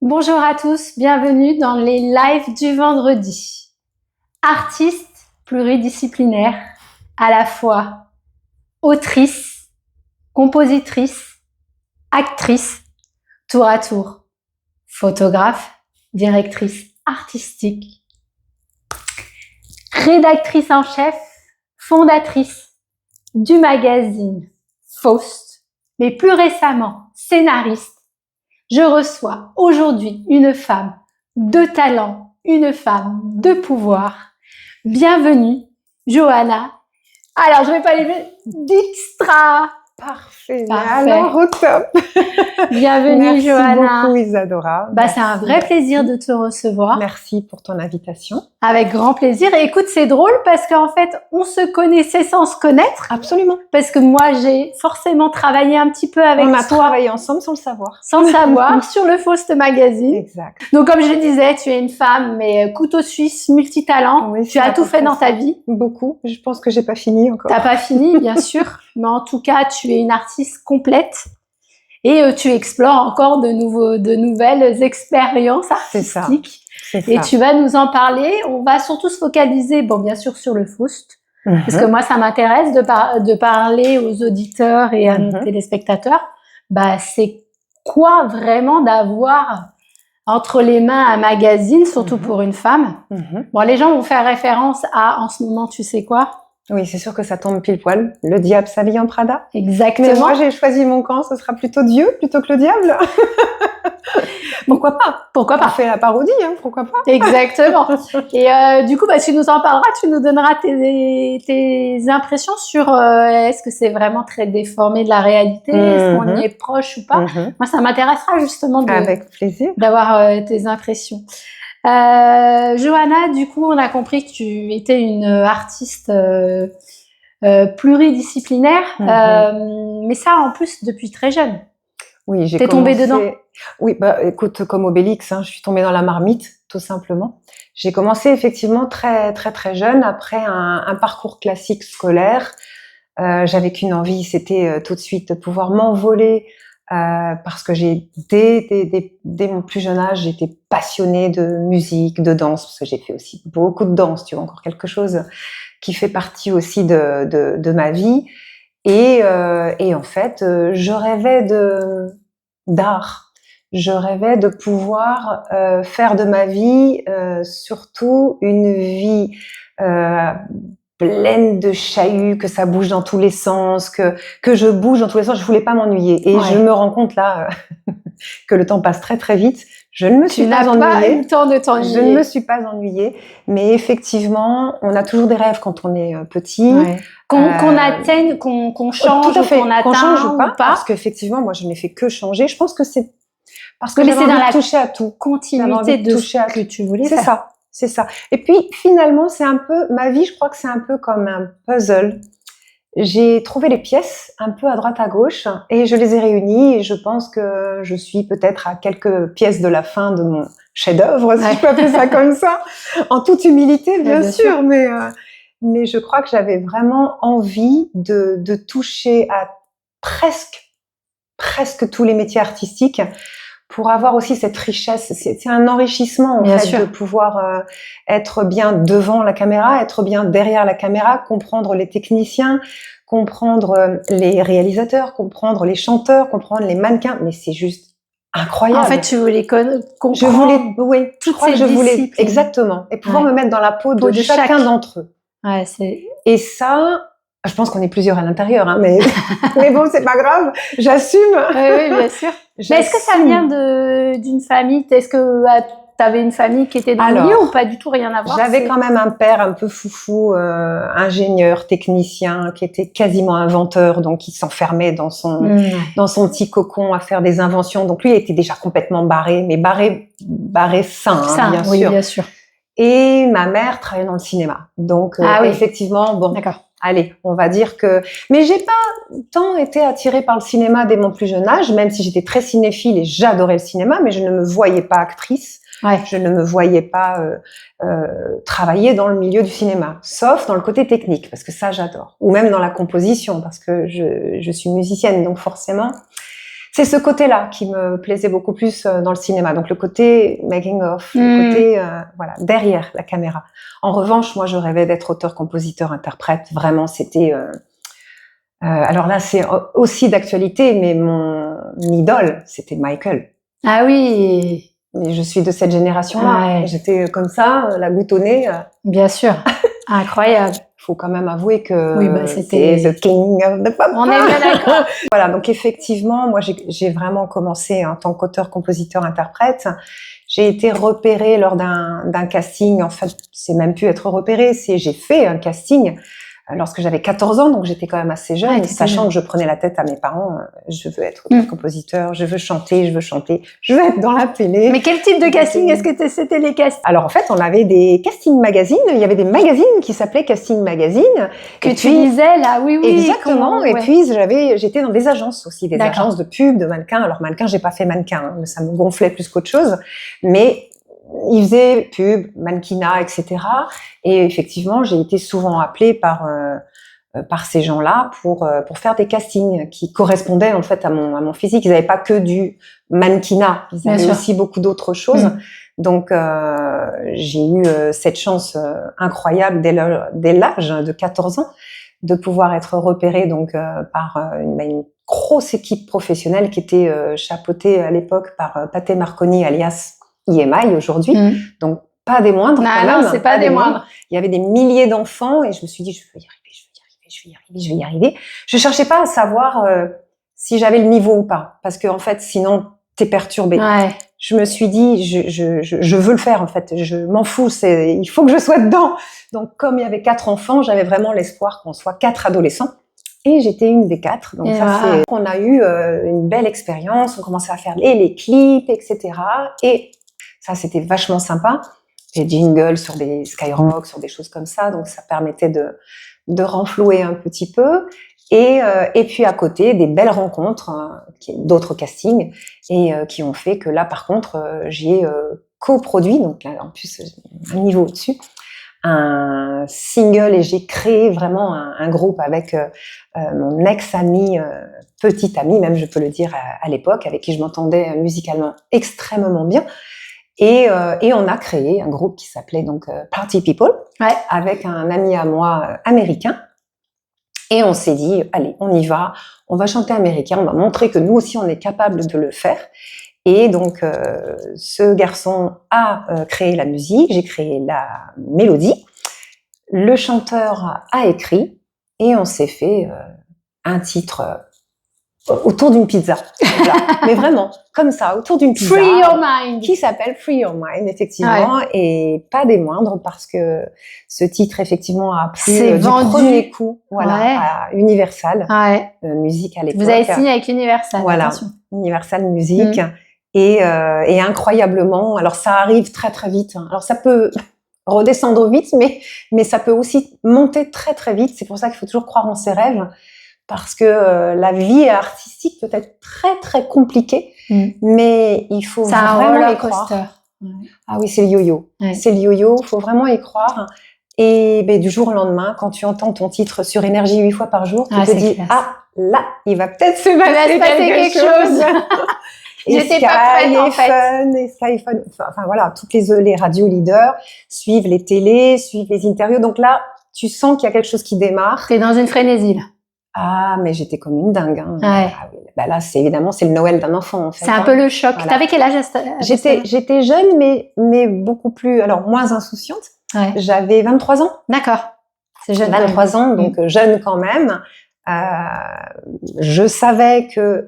Bonjour à tous, bienvenue dans les lives du vendredi. Artiste pluridisciplinaire, à la fois autrice, compositrice, actrice, tour à tour, photographe, directrice artistique, rédactrice en chef, fondatrice du magazine Faust, mais plus récemment scénariste. Je reçois aujourd'hui une femme de talent, une femme de pouvoir. Bienvenue, Johanna. Alors, je vais pas les mettre d'extra. Parfait. Alors, au top. Bienvenue, Merci Johanna. Merci beaucoup, Isadora. C'est un vrai plaisir de te recevoir. Merci pour ton invitation. Avec grand plaisir. Et écoute, c'est drôle parce qu'en fait, on se connaissait sans se connaître. Absolument. Parce que moi, j'ai forcément travaillé un petit peu avec toi. On a travaillé ensemble sans le savoir. Sans le savoir, sur le Faust magazine. Exact. Donc, comme je le disais, tu es une femme, mais couteau suisse, multitalent. Oui, tu as tout fait dans ta vie. Beaucoup. Je pense que j'ai pas fini encore. T'as pas fini, bien sûr. Mais en tout cas, tu es une artiste complète. Et tu explores encore de nouvelles expériences artistiques. C'est ça. Et tu vas nous en parler. On va surtout se focaliser, bien sûr, sur le Faust. Parce que moi, ça m'intéresse de parler aux auditeurs et à nos téléspectateurs. C'est quoi vraiment d'avoir entre les mains un magazine, surtout pour une femme. Les gens vont faire référence à, en ce moment, tu sais quoi? Oui, c'est sûr que ça tombe pile poil. Le diable s'habille en Prada. Exactement. Mais moi, j'ai choisi mon camp. Ce sera plutôt Dieu plutôt que le diable. Pourquoi pas? Pourquoi pas? On fait la parodie, pourquoi pas? Exactement. Et du coup, tu nous en parleras, tu nous donneras tes impressions sur est-ce que c'est vraiment très déformé de la réalité, est-ce qu'on y est proche ou pas. Moi, ça m'intéressera justement avec plaisir d'avoir tes impressions. Johanna, du coup, on a compris que tu étais une artiste pluridisciplinaire, mais ça en plus depuis très jeune. Oui, T'es tombée dedans? Oui, écoute, comme Obélix, je suis tombée dans la marmite, tout simplement. J'ai commencé effectivement très très très jeune, après un parcours classique scolaire. J'avais qu'une envie, c'était tout de suite de pouvoir m'envoler, parce que dès mon plus jeune âge, j'étais passionnée de musique, de danse, parce que j'ai fait aussi beaucoup de danse, tu vois, encore quelque chose qui fait partie aussi de ma vie. Et en fait, je rêvais d'art. Je rêvais de pouvoir faire de ma vie surtout une vie pleine de chahuts, que ça bouge dans tous les sens, que je bouge dans tous les sens. Je voulais pas m'ennuyer. Et je me rends compte là que le temps passe très très vite. Je ne me suis pas ennuyée. Tu n'as pas eu le temps de t'ennuyer. Je ne me suis pas ennuyée. Mais effectivement, on a toujours des rêves quand on est petit. Ouais. Qu'on atteigne, qu'on change, tout à fait. qu'on atteint, qu'on change ou pas. pas. Parce qu'effectivement, moi, je n'ai fait que changer. Je pense que c'est parce que j'avais envie de toucher à tout. Continuité de ce que tu voulais faire. C'est ça. Et puis, finalement, c'est un peu, ma vie, je crois que c'est un peu comme un puzzle. J'ai trouvé les pièces un peu à droite à gauche et je les ai réunies et je pense que je suis peut-être à quelques pièces de la fin de mon chef-d'œuvre, si je peux appeler ça comme ça, en toute humilité, bien sûr. Mais je crois que j'avais vraiment envie de toucher à presque tous les métiers artistiques, pour avoir aussi cette richesse. C'est un enrichissement, en fait, de pouvoir être bien devant la caméra, être bien derrière la caméra, comprendre les techniciens, comprendre les réalisateurs, comprendre les chanteurs, comprendre les mannequins. Mais c'est juste incroyable. En fait, tu voulais comprendre je voulais exactement. Et pouvoir me mettre dans la peau de chacun d'entre eux. Ouais, et ça... Je pense qu'on est plusieurs à l'intérieur, mais bon, c'est pas grave, j'assume. Oui, bien sûr. Mais est-ce que ça vient d'une famille? Est-ce que tu avais une famille qui était dans le milieu ou pas du tout, rien à voir? J'avais quand même un père un peu foufou, ingénieur, technicien, qui était quasiment inventeur, donc il s'enfermait dans son petit cocon à faire des inventions. Donc lui, il était déjà complètement barré, mais barré sain, bien sûr. Oui, bien sûr. Et ma mère travaillait dans le cinéma. Donc, effectivement, D'accord. Allez, on va dire que... Mais j'ai pas tant été attirée par le cinéma dès mon plus jeune âge, même si j'étais très cinéphile et j'adorais le cinéma, mais je ne me voyais pas actrice. Je ne me voyais pas travailler dans le milieu du cinéma, sauf dans le côté technique, parce que ça, j'adore. Ou même dans la composition, parce que je suis musicienne, donc forcément... c'est ce côté-là qui me plaisait beaucoup plus dans le cinéma. Donc le côté making of, le côté voilà, derrière la caméra. En revanche, moi, je rêvais d'être auteur, compositeur, interprète. Vraiment, c'était. Alors là, c'est aussi d'actualité, mais mon idole, c'était Michael. Ah oui. Et je suis de cette génération-là. Ouais. J'étais comme ça, la goutte au nez. Bien sûr. Incroyable. Faut quand même avouer que Oui, bah, c'était the king of the pop. On est bien d'accord. Voilà, donc effectivement, moi j'ai vraiment commencé en tant qu'auteur, compositeur, interprète. J'ai été repérée lors d'un casting. En fait, c'est même plus être repérée, c'est j'ai fait un casting lorsque j'avais 14 ans, donc j'étais quand même assez jeune, sachant que je prenais la tête à mes parents. Je veux être compositeur, je veux chanter, je veux être dans la télé. Mais quel type de casting est-ce que c'était les castings? Alors en fait, on avait des casting magazines, il y avait des magazines qui s'appelaient Casting Magazine. Que tu lisais là, oui. Exactement, et puis j'étais dans des agences aussi, des agences de pub, de mannequins. Alors mannequin, j'ai pas fait mannequin, hein, ça me gonflait plus qu'autre chose, mais ils faisaient pub, mannequinat, etc. Et effectivement, j'ai été souvent appelée par ces gens-là pour faire des castings qui correspondaient en fait à mon physique. Ils n'avaient pas que du mannequinat, ils avaient aussi beaucoup d'autres choses. Donc j'ai eu cette chance incroyable dès l'âge de 14 ans de pouvoir être repérée donc par une grosse équipe professionnelle qui était chapeautée à l'époque par Pathé Marconi alias EMI aujourd'hui. Donc pas des moindres quand même. Non, c'est pas des moindres. Il y avait des milliers d'enfants et je me suis dit je vais y arriver. Je cherchais pas à savoir si j'avais le niveau ou pas, parce que en fait sinon t'es perturbé. Ouais. Je me suis dit je veux le faire en fait. Je m'en fous, il faut que je sois dedans. Donc comme il y avait 4 enfants, j'avais vraiment l'espoir qu'on soit 4 adolescents. Et j'étais une des 4. Donc on a eu une belle expérience. On commençait à faire les clips, etc. Et ça, c'était vachement sympa. Des jingles sur des Skyrock, sur des choses comme ça. Donc, ça permettait de renflouer un petit peu. Et puis, à côté, des belles rencontres, d'autres castings, et qui ont fait que là, par contre, j'ai coproduit, donc là, en plus, un niveau au-dessus, un single, et j'ai créé vraiment un groupe avec mon ex-ami, petite amie, même je peux le dire à l'époque, avec qui je m'entendais musicalement extrêmement bien. Et on a créé un groupe qui s'appelait donc Party People, avec un ami à moi américain. Et on s'est dit, allez, on y va, on va chanter américain, on va montrer que nous aussi on est capable de le faire. Et donc ce garçon a créé la musique, j'ai créé la mélodie, le chanteur a écrit, et on s'est fait un titre autour d'une pizza. Voilà. Mais vraiment, comme ça, autour d'une pizza. Free Your Mind. Qui s'appelle Free Your Mind, effectivement. Et pas des moindres, parce que ce titre, effectivement, a pris du premier coup, à Universal Music à l'époque. Vous avez signé avec Universal, attention. Universal Music. Et incroyablement, alors ça arrive très très vite. Alors ça peut redescendre vite, mais ça peut aussi monter très très vite. C'est pour ça qu'il faut toujours croire en ses rêves. Parce que la vie artistique peut être très très compliquée, mais il faut vraiment y croire. Ah oui, c'est le yo-yo. C'est le yo-yo, il faut vraiment y croire. Et du jour au lendemain, quand tu entends ton titre sur Énergie 8 fois par jour, tu te dis classe. Ah là, il va peut-être se passer quelque chose. J'étais pas prête en fait. Et Sky Fun, enfin voilà, toutes les radios leaders suivent les télés, suivent les interviews. Donc là, tu sens qu'il y a quelque chose qui démarre. T'es dans une frénésie là. Ah, mais j'étais comme une dingue. Hein. Ah, oui. Là, c'est le Noël d'un enfant, en fait. C'est un peu le choc. Voilà. T'avais quel âge J'étais jeune, mais beaucoup plus, alors moins insouciante. J'avais 23 ans. D'accord. C'est jeune. 23 ans, donc jeune quand même. Je savais que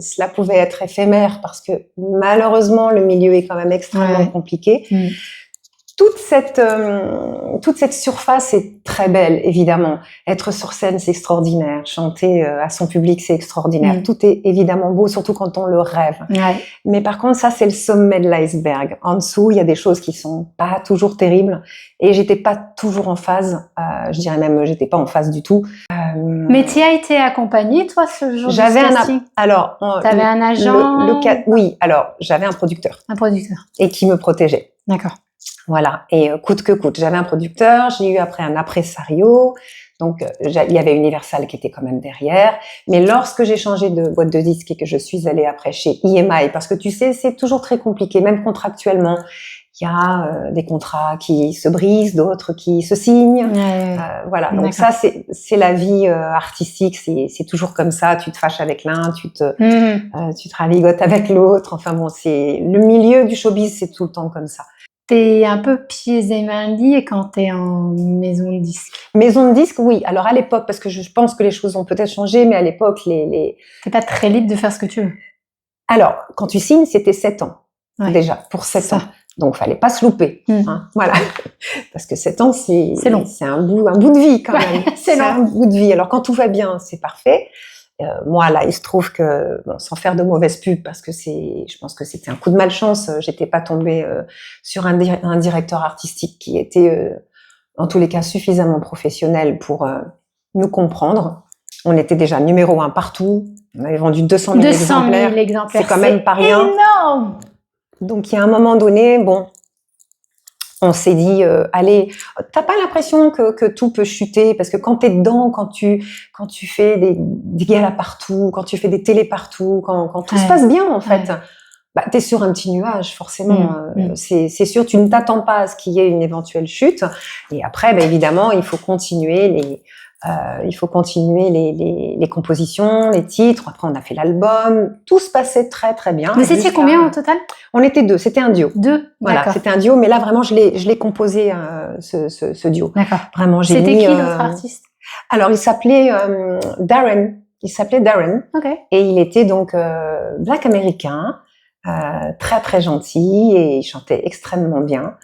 cela pouvait être éphémère, parce que malheureusement, le milieu est quand même extrêmement compliqué. Toute cette surface est très belle, évidemment. Être sur scène, c'est extraordinaire. Chanter à son public, c'est extraordinaire. Tout est évidemment beau, surtout quand on le rêve. Mais par contre, ça, c'est le sommet de l'iceberg. En dessous, il y a des choses qui sont pas toujours terribles. Et j'étais pas toujours en phase. Je dirais même, j'étais pas en phase du tout. Mais tu as été accompagnée, toi, ce jour de casting? Alors, t'avais un agent? Oui, alors, j'avais un producteur. Un producteur. Et qui me protégeait. D'accord. Voilà, et coûte que coûte. J'avais un producteur, j'ai eu après un impresario, Donc, il y avait Universal qui était quand même derrière. Mais lorsque j'ai changé de boîte de disques et que je suis allée après chez EMI, parce que tu sais, c'est toujours très compliqué, même contractuellement. Il y a des contrats qui se brisent, d'autres qui se signent. Voilà. Donc ça, c'est la vie artistique. C'est toujours comme ça. Tu te fâches avec l'un, tu te ravigotes avec l'autre. Enfin bon, c'est le milieu du showbiz, c'est tout le temps comme ça. T'es un peu pieds et mains liés quand t'es en maison de disque. Maison de disque, oui. Alors à l'époque, parce que je pense que les choses ont peut-être changé, mais à l'époque, T'es pas très libre de faire ce que tu veux. Alors, quand tu signes, c'était 7 ans. Déjà, pour 7 ans. Donc, fallait pas se louper. Hein, voilà. Parce que 7 ans, c'est long. C'est un bout de vie, quand même. C'est un bout de vie. Alors, quand tout va bien, c'est parfait. Moi, là, il se trouve que, bon, sans faire de mauvaise pub, parce que je pense que c'était un coup de malchance, j'étais pas tombée sur un directeur artistique qui était, en tous les cas, suffisamment professionnel pour nous comprendre. On était déjà numéro 1 partout. On avait vendu 200 000 exemplaires. C'est quand même pas rien. Énorme. Donc, il y a un moment donné, bon, on s'est dit, allez, t'as pas l'impression que tout peut chuter, parce que quand t'es dedans, quand tu fais des galas partout, quand tu fais des télés partout, quand tout se passe bien, en fait, bah, t'es sur un petit nuage, forcément. C'est sûr, tu ne t'attends pas à ce qu'il y ait une éventuelle chute. Et après, bah, évidemment, il faut continuer les compositions, les titres. Après, on a fait l'album. Tout se passait très, très bien. Mais c'était combien au total? On était 2. C'était un duo. 2. Voilà, c'était un duo. Mais là, vraiment, je l'ai composé, ce duo. D'accord. Vraiment, c'était qui l'autre artiste? Alors, il s'appelait Darren. Il s'appelait Darren. Okay. Et il était donc black américain, très, très gentil. Et il chantait extrêmement bien.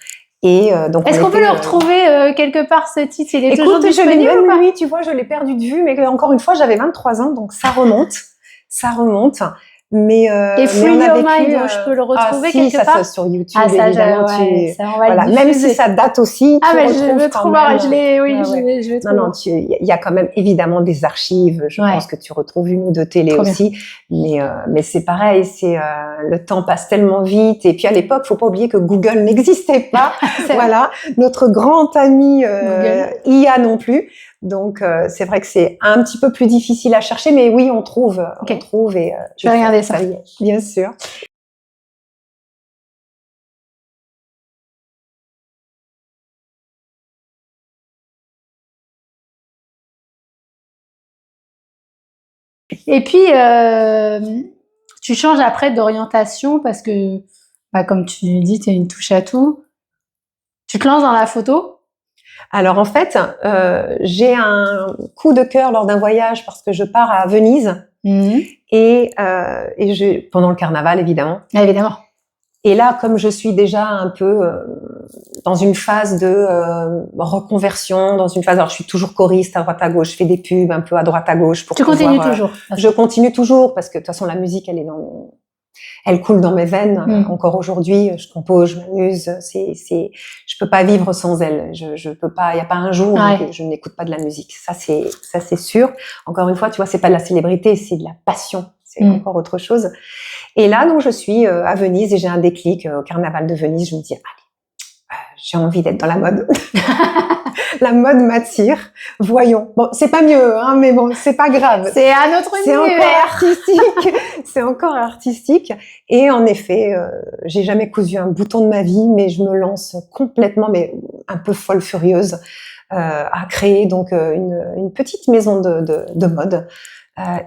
Donc est-ce qu'on peut le retrouver quelque part, ce titre? Il est toujours disponible? Je l'ai même, lui, tu vois, je l'ai perdu de vue, mais encore une fois, j'avais 23 ans, donc ça remonte. Mais et Free Your Mind, je peux le retrouver quelque part? Ça sur YouTube, évidemment. Voilà. Même si ça date aussi, je veux trop voir, je veux trop voir. Il y a quand même évidemment des archives, je pense que tu retrouves une ou deux télés aussi, mais c'est pareil, le temps passe tellement vite, et puis à l'époque, faut pas oublier que Google n'existait pas, voilà, notre grand ami IA non plus. Donc, c'est vrai que c'est un petit peu plus difficile à chercher, mais oui, on trouve. On trouve et je vais regarder ça. Bien sûr. Et puis, tu changes après d'orientation parce que, bah, comme tu dis, tu es une touche à tout. Tu te lances dans la photo? Alors en fait, j'ai un coup de cœur lors d'un voyage parce que je pars à Venise et pendant le carnaval évidemment. Évidemment. Et là, comme je suis déjà un peu dans une phase de reconversion, alors je suis toujours choriste à droite à gauche, je fais des pubs un peu à droite à gauche pour. Tu continues toujours? Je continue toujours parce que de toute façon la musique elle coule dans mes veines encore aujourd'hui. Je compose, je m'amuse. Je peux pas vivre sans elle. Je peux pas. Il y a pas un jour où je n'écoute pas de la musique. Ça c'est sûr. Encore une fois, tu vois, c'est pas de la célébrité, c'est de la passion. C'est encore autre chose. Et là, donc, je suis à Venise et j'ai un déclic au Carnaval de Venise. Je me dis, allez, j'ai envie d'être dans la mode. La mode m'attire. Voyons. Bon, c'est pas mieux, hein, mais bon, c'est pas grave. C'est un autre univers. C'est encore artistique. Et en effet, j'ai jamais cousu un bouton de ma vie, mais je me lance complètement, mais un peu folle furieuse, à créer donc une petite maison de mode.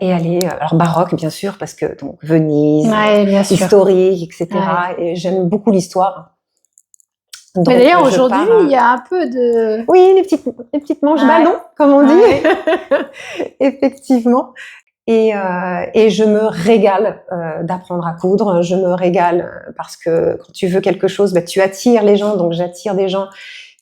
Et aller, alors baroque bien sûr, parce que donc Venise, historique, etc. Et j'aime beaucoup l'histoire. Donc, mais d'ailleurs, aujourd'hui, il y a un peu de... Oui, les petites manches ballons, comme on dit. Effectivement. Et je me régale d'apprendre à coudre. Je me régale parce que quand tu veux quelque chose, bah, tu attires les gens. Donc, j'attire des gens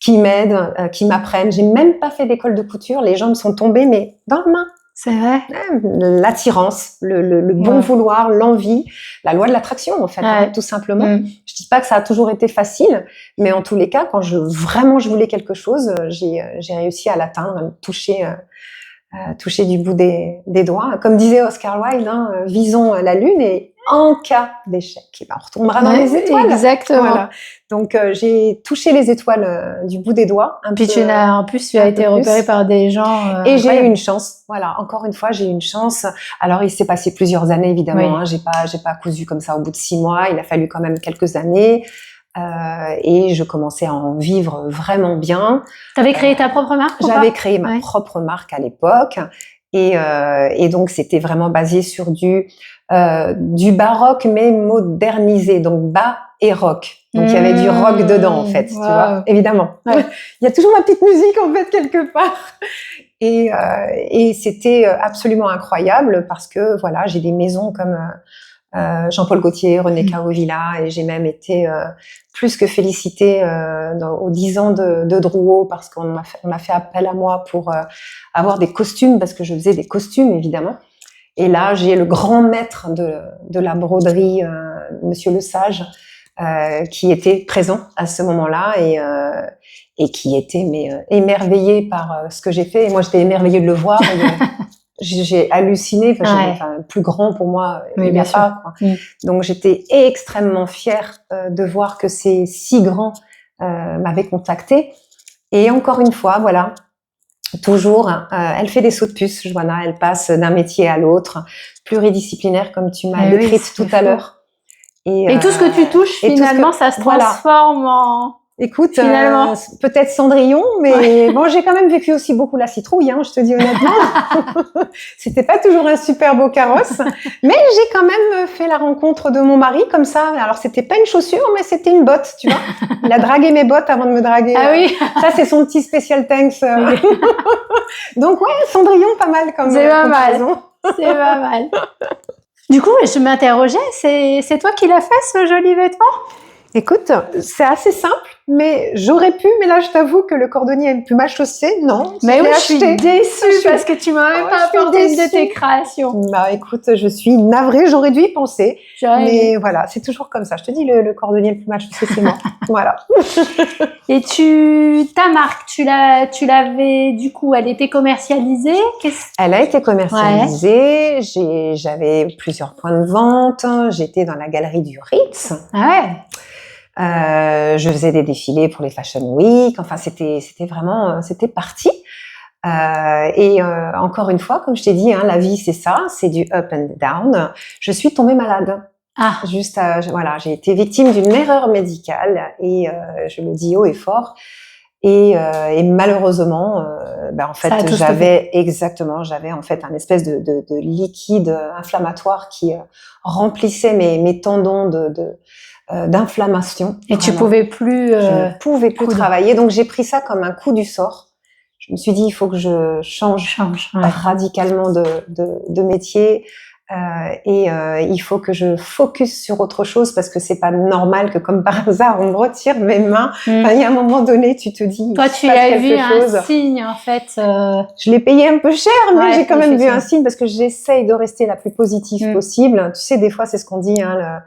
qui m'aident, qui m'apprennent. J'ai même pas fait d'école de couture. Les gens me sont tombés, mais dans la main. C'est vrai. L'attirance, le bon vouloir, l'envie, la loi de l'attraction en fait, hein, tout simplement. Je dis pas que ça a toujours été facile, mais en tous les cas, quand je voulais quelque chose, j'ai réussi à l'atteindre, à me toucher du bout des doigts. Comme disait Oscar Wilde, hein, visons la lune et en cas d'échec. Et ben, on retombera dans les étoiles. Exactement. Voilà. Donc, j'ai touché les étoiles du bout des doigts. Puis tu as été repérée par des gens. Et j'ai eu une chance. Voilà, encore une fois, j'ai eu une chance. Alors, il s'est passé plusieurs années, évidemment. Hein. J'ai pas cousu comme ça au bout de 6 mois. Il a fallu quand même quelques années. Et je commençais à en vivre vraiment bien. T'avais créé ta propre marque? J'avais créé ma propre marque à l'époque. Et donc, c'était vraiment basé sur du baroque, mais modernisé. Donc, bas et rock. Donc, il y avait du rock dedans, en fait, tu vois, évidemment. Ouais. Il y a toujours ma petite musique, en fait, quelque part. Et c'était absolument incroyable parce que, voilà, j'ai des maisons comme Jean-Paul Gaultier, René Caovilla, et j'ai même été plus que félicitée aux 10 ans de Drouot parce qu'on a fait appel à moi pour avoir des costumes, parce que je faisais des costumes, évidemment. Et là, j'ai le grand maître de la broderie, Monsieur Le Sage, qui était présent à ce moment-là et qui était émerveillé par ce que j'ai fait. Et moi, j'étais émerveillée de le voir. J'ai halluciné. Enfin, plus grand pour moi, il n'y a pas. Quoi. Donc, j'étais extrêmement fière de voir que ces si grands m'avaient contactée. Et encore une fois, voilà. Toujours, elle fait des sauts de puce, Joanna. Elle passe d'un métier à l'autre, pluridisciplinaire, comme tu m'as décrite tout à l'heure. Et tout ce que tu touches, finalement, ça se transforme en... Écoute, peut-être Cendrillon, mais bon, j'ai quand même vécu aussi beaucoup la citrouille, hein, je te dis honnêtement. C'était pas toujours un super beau carrosse, mais j'ai quand même fait la rencontre de mon mari comme ça. Alors, c'était pas une chaussure, mais c'était une botte, tu vois. Il a dragué mes bottes avant de me draguer. Ah oui. Ça, c'est son petit special thanks. Donc, ouais, Cendrillon, pas mal comme C'est pas mal. C'est pas mal. Du coup, je m'interrogeais, c'est toi qui l'as fait, ce joli vêtement? Écoute, c'est assez simple, mais j'aurais pu, mais là, je t'avoue que le cordonnier a pu m'acheter. Non, mais oui, je suis déçue parce que tu m'as même pas apporté une de tes créations. Bah, écoute, je suis navrée, j'aurais dû y penser. Mais voilà, c'est toujours comme ça. Je te dis, le cordonnier le plus m'acheter, c'est moi. Voilà. Et ta marque, tu l'avais, du coup, elle était commercialisée? Elle a été commercialisée. Ouais. J'avais plusieurs points de vente. J'étais dans la galerie du Ritz. Ah ouais. Je faisais des défilés pour les Fashion Week. Enfin, c'était vraiment, c'était parti. Encore une fois, comme je t'ai dit, hein, la vie, c'est ça, c'est du up and down. Je suis tombée malade. Ah. Voilà, j'ai été victime d'une erreur médicale et je le dis haut et fort. Et malheureusement, en fait, j'avais en fait un espèce de liquide inflammatoire qui remplissait mes tendons d'inflammation. Et tu pouvais plus je ne pouvais plus travailler, donc j'ai pris ça comme un coup du sort. Je me suis dit, il faut que je change radicalement de métier. Il faut que je focus sur autre chose parce que c'est pas normal que comme par hasard on me retire mes mains. Enfin, il y a un moment donné, tu te dis. Toi, tu as vu un signe en fait. Je l'ai payé un peu cher, mais j'ai quand même vu un signe parce que j'essaye de rester la plus positive possible. Tu sais, des fois, c'est ce qu'on dit, hein,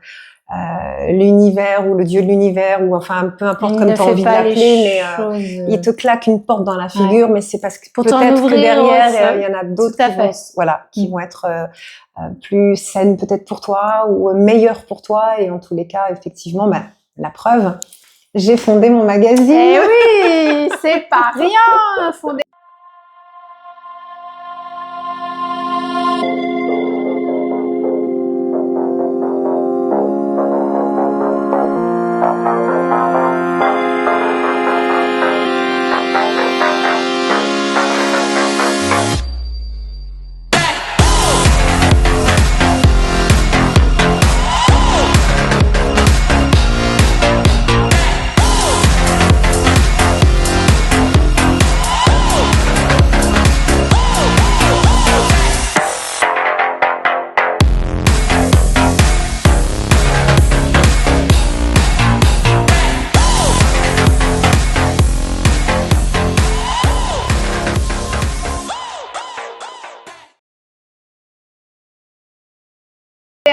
l'univers ou le dieu de l'univers ou enfin peu importe comme tu as envie de l'appeler, mais il te claque une porte dans la figure, mais c'est parce que peut-être que derrière il y en a d'autres qui vont être plus saines peut-être pour toi ou meilleures pour toi, et en tous les cas effectivement la preuve, j'ai fondé mon magazine. Eh oui, c'est pas rien fondé.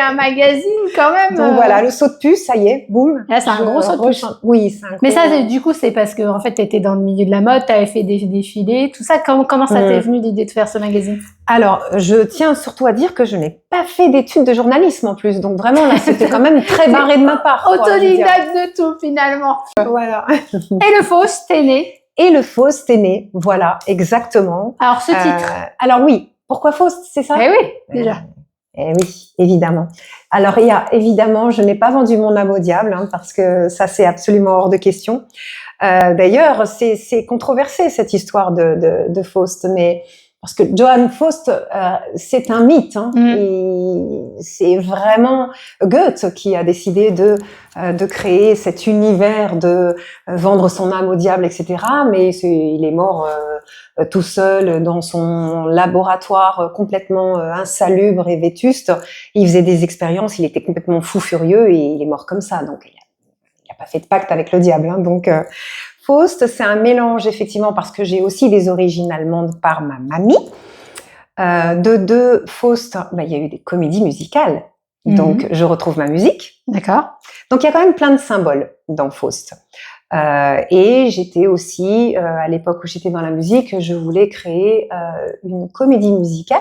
un magazine quand même. Donc voilà, le saut de puce, ça y est, boum. Là, c'est un gros saut de puce. Oui, c'est un gros... Mais ça, du coup, c'est parce que en fait, tu étais dans le milieu de la mode, tu avais fait des défilés, tout ça. Comment ça t'est venu l'idée de faire ce magazine? Alors, je tiens surtout à dire que je n'ai pas fait d'études de journalisme en plus. Donc vraiment, là, c'était quand même très barré de ma part. Autodidacte de tout, finalement. Voilà. Et le Faust, t'es né? Et le Faust est né, voilà, exactement. Alors, ce titre. Alors oui, pourquoi Faust, c'est ça? Eh oui, déjà. Eh oui, évidemment. Alors, il y a évidemment, je n'ai pas vendu mon âme au diable, hein, parce que ça, c'est absolument hors de question. D'ailleurs, c'est controversé, cette histoire de Faust, mais parce que Johann Faust, c'est un mythe. Hein, c'est vraiment Goethe qui a décidé de créer cet univers, de vendre son âme au diable, etc. Mais il est mort tout seul dans son laboratoire complètement insalubre et vétuste. Il faisait des expériences, il était complètement fou furieux et il est mort comme ça. Donc, il n'a pas fait de pacte avec le diable. Hein, donc, Faust, c'est un mélange, effectivement, parce que j'ai aussi des origines allemandes par ma mamie. De Faust, il y a eu des comédies musicales. Donc, je retrouve ma musique. D'accord. Donc, il y a quand même plein de symboles dans Faust. Et j'étais aussi, à l'époque où j'étais dans la musique, je voulais créer une comédie musicale.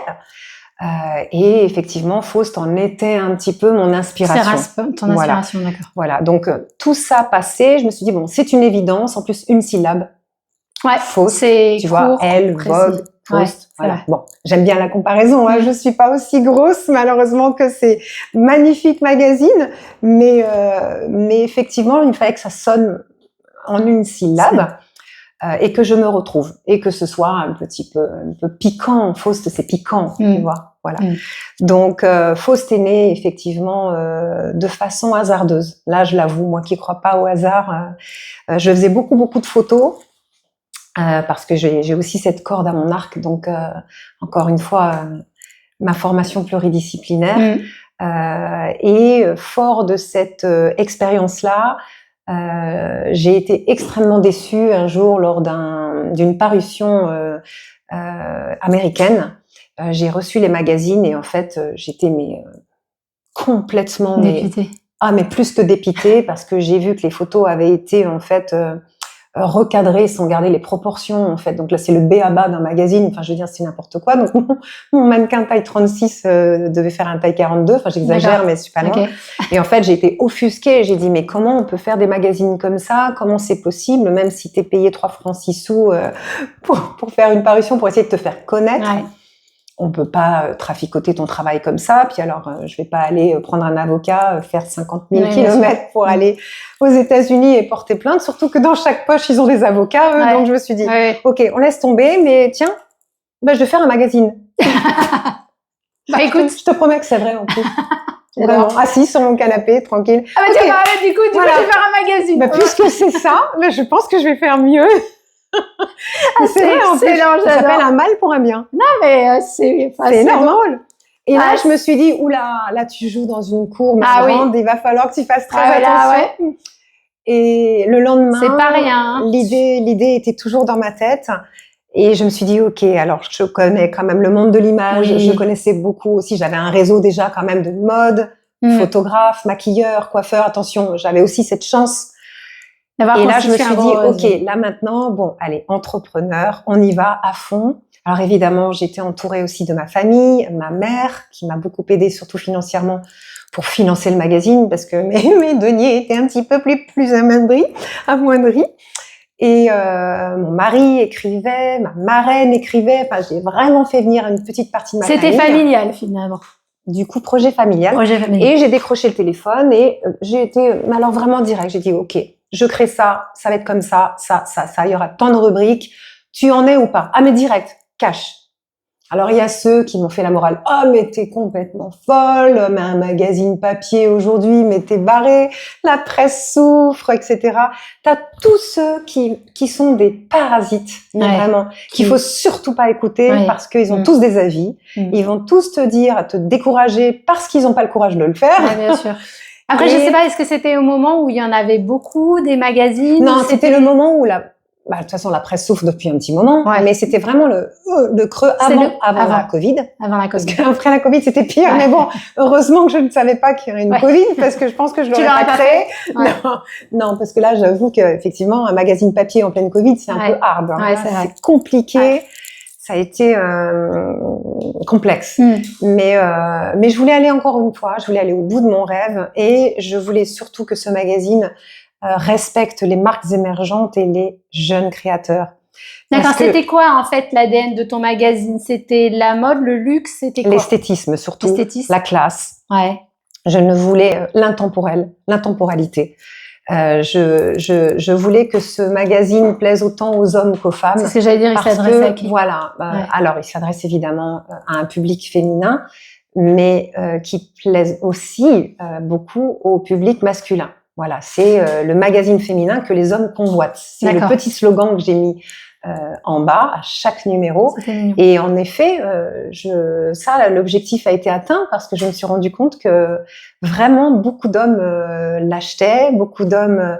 Et effectivement, Faust en était un petit peu mon inspiration. C'est ton inspiration, voilà. D'accord. Voilà, donc tout ça passé, je me suis dit, bon, c'est une évidence, en plus une syllabe. Ouais, Faust, c'est tu court, vois, elle, précis. Vogue, Faust, Ouais, voilà. Bon, j'aime bien la comparaison, hein, je suis pas aussi grosse, malheureusement, que ces magnifiques magazines, mais effectivement, il fallait que ça sonne en une syllabe. Et que je me retrouve, et que ce soit un peu piquant. Faust, c'est piquant, tu vois. Voilà. Donc, Faust est né effectivement de façon hasardeuse. Là, je l'avoue, moi qui crois pas au hasard, je faisais beaucoup de photos parce que j'ai aussi cette corde à mon arc. Donc, encore une fois, ma formation pluridisciplinaire. Et fort de cette expérience-là, j'ai été extrêmement déçue un jour lors d'une parution américaine. J'ai reçu les magazines et en fait, j'étais complètement dépitée. Mais plus que dépitée parce que j'ai vu que les photos avaient été en fait recadrées sans garder les proportions en fait. Donc là, c'est le b.a.-ba d'un magazine. Enfin, je veux dire, c'est n'importe quoi. Donc mon mannequin taille 36 devait faire un taille 42. Enfin, j'exagère, mais je suis pas loin. Okay. Et en fait, j'ai été offusquée. J'ai dit, mais comment on peut faire des magazines comme ça? Comment c'est possible? Même si t'es payé 3 francs 6 sous pour faire une parution, pour essayer de te faire connaître. Ouais. On peut pas traficoter ton travail comme ça. Puis alors, je vais pas aller prendre un avocat, faire 50 000 kilomètres pour aller aux États-Unis et porter plainte. Surtout que dans chaque poche, ils ont des avocats. Eux, donc je me suis dit, ok, on laisse tomber, mais tiens, je vais faire un magazine. Écoute, je te promets que c'est vrai en plus. Vraiment, assise sur mon canapé, tranquille. Ah bah tiens, du coup, voilà. Je vais faire un magazine. Puisque c'est ça, je pense que je vais faire mieux. C'est vrai, en fait, ça s'appelle un mal pour un bien. Non, mais c'est normal. Et là, je me suis dit, oula, là, tu joues dans une cour grande, il va falloir que tu fasses très attention. Et le lendemain, c'est pas rien. L'idée était toujours dans ma tête. Et je me suis dit, ok, alors je connais quand même le monde de l'image. Je connaissais beaucoup aussi. J'avais un réseau déjà quand même de mode, photographe, maquilleur, coiffeur. Attention, j'avais aussi cette chance. Et là, je me suis dit, ok, là maintenant, bon, allez, entrepreneur, on y va à fond. Alors évidemment, j'étais entourée aussi de ma famille, ma mère, qui m'a beaucoup aidée, surtout financièrement, pour financer le magazine, parce que mes deniers étaient un petit peu plus amoindris. Et mon mari écrivait, ma marraine écrivait. Enfin, j'ai vraiment fait venir une petite partie de ma famille. C'était familial finalement. Du coup, projet familial. Et j'ai décroché le téléphone et j'ai été, alors vraiment direct. J'ai dit, ok. Je crée ça, ça va être comme ça, il y aura tant de rubriques. Tu en es ou pas? Ah, mais direct, cash. Alors, il y a ceux qui m'ont fait la morale. Oh, mais t'es complètement folle, mais un magazine papier aujourd'hui, mais t'es barré, la presse souffre, etc. T'as tous ceux qui sont des parasites, mais vraiment, qu'il faut surtout pas écouter parce qu'ils ont tous des avis. Ils vont tous te dire, te décourager parce qu'ils n'ont pas le courage de le faire. Bien sûr. Après, je sais pas, est-ce que c'était au moment où il y en avait beaucoup, des magazines? Non, c'était le moment où de toute façon, la presse souffre depuis un petit moment, Ouais. mais c'était vraiment le creux C'est avant la Covid. Avant la Parce Covid. qu'après la Covid, c'était pire. Ouais. Mais bon, heureusement que je ne savais pas qu'il y aurait une Ouais. Covid, parce que je pense que je Tu l'aurais l'aurais pas pas créé. Ouais. Non, parce que là, j'avoue qu'effectivement, un magazine papier en pleine Covid, c'est un Ouais. peu hard. Hein. Ouais, c'est vrai. C'est compliqué. Ouais. Ça a été complexe. Mais je voulais aller encore une fois, je voulais aller au bout de mon rêve et je voulais surtout que ce magazine respecte les marques émergentes et les jeunes créateurs. D'accord, Parce que c'était quoi en fait l'ADN de ton magazine? C'était la mode, le luxe, c'était quoi? l'esthétisme surtout, L'esthétisme. la classe. Ouais. Je ne voulais l'intemporalité. Je voulais que ce magazine plaise autant aux hommes qu'aux femmes. C'est ce que j'allais dire, il Parce s'adressait à que, qui? voilà, Ouais. alors il s'adresse évidemment à un public féminin, mais qui plaise aussi beaucoup au public masculin. Voilà, c'est le magazine féminin que les hommes convoitent. C'est le D'accord. petit slogan que j'ai mis en bas à chaque numéro. C'était mignon. Et en effet, l'objectif a été atteint parce que je me suis rendu compte que vraiment beaucoup d'hommes l'achetaient, beaucoup d'hommes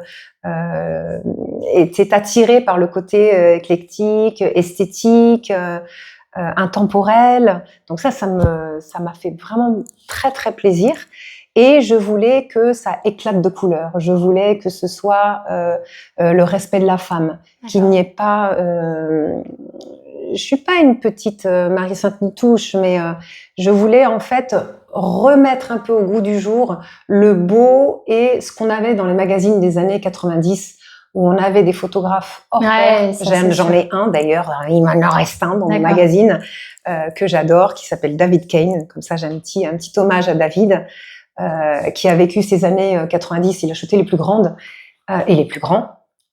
étaient attirés par le côté éclectique, esthétique, intemporel. Donc ça m'a fait vraiment très très plaisir. Et je voulais que ça éclate de couleurs. Je voulais que ce soit le respect de la femme, qu'il n'y ait pas. Je suis pas une petite Marie-Sainte Nitouche, mais je voulais en fait remettre un peu au goût du jour le beau et ce qu'on avait dans les magazines des années 90 où on avait des photographes hors pair. J'en ai un d'ailleurs, il m'en en reste un dans mon magazine que j'adore, qui s'appelle David Kane. Comme ça, j'ai un petit hommage à David. Qui a vécu ces années 90, il a shooté les plus grandes et les plus grands.